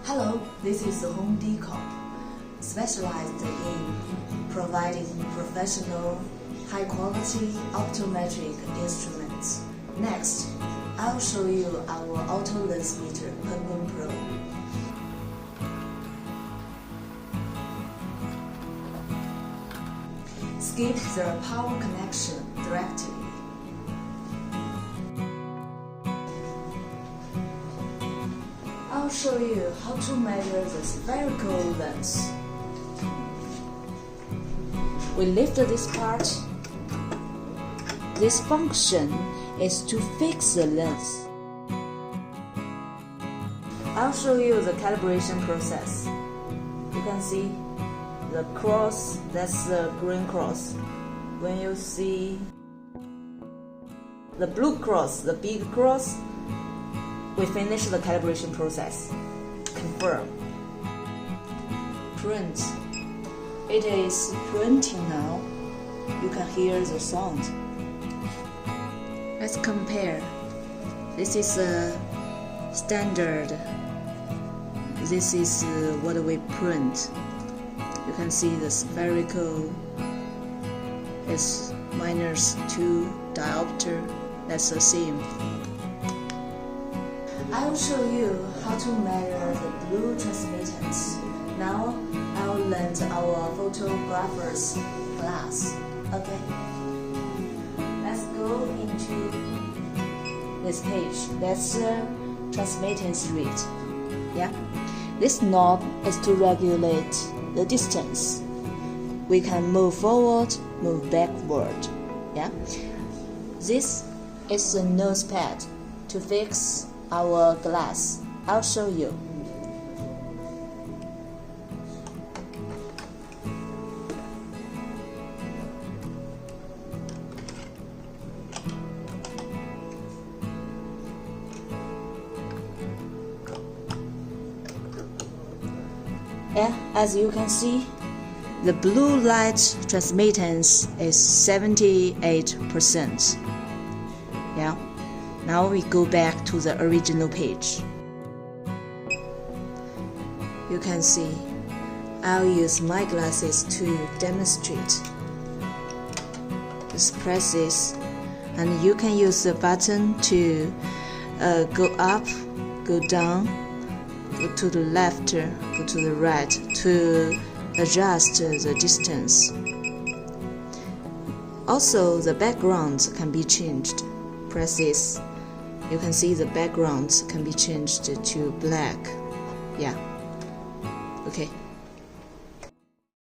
Hello, this is Hongdee Corp, specialized in providing professional, high-quality optometric instruments. Next, I'll show you our auto Lensmeter Penguin Pro. Skip the power connection directly. I'll show you how to measure the spherical lens. We lift this part. This function is to fix the lens. I'll show you the calibration process. You can see the cross, that's the green cross. When you see the blue cross, the big cross, we finish the calibration process. Confirm. Print. It is printing now. You can hear the sound. Let's compare. This is a standard. This is what we print. You can see the spherical is -2 diopter. That's the same. I will show you how to measure the blue transmittance. Now I will lend our photographer's glass. Okay. Let's go into this page. That's the transmittance rate. Yeah. This knob is to regulate the distance. We can move forward, move backward. Yeah. This is the nose pad to fix our glass. I'll show you. Yeah, as you can see, the blue light transmittance is 78%. Yeah. Now we go back to the original page. You can see, I'll use my glasses to demonstrate. Just press this, and you can use the button to go up, go down, go to the left, go to the right to adjust the distance. Also, the background can be changed. Press this. You can see the background can be changed to black. Yeah. Okay.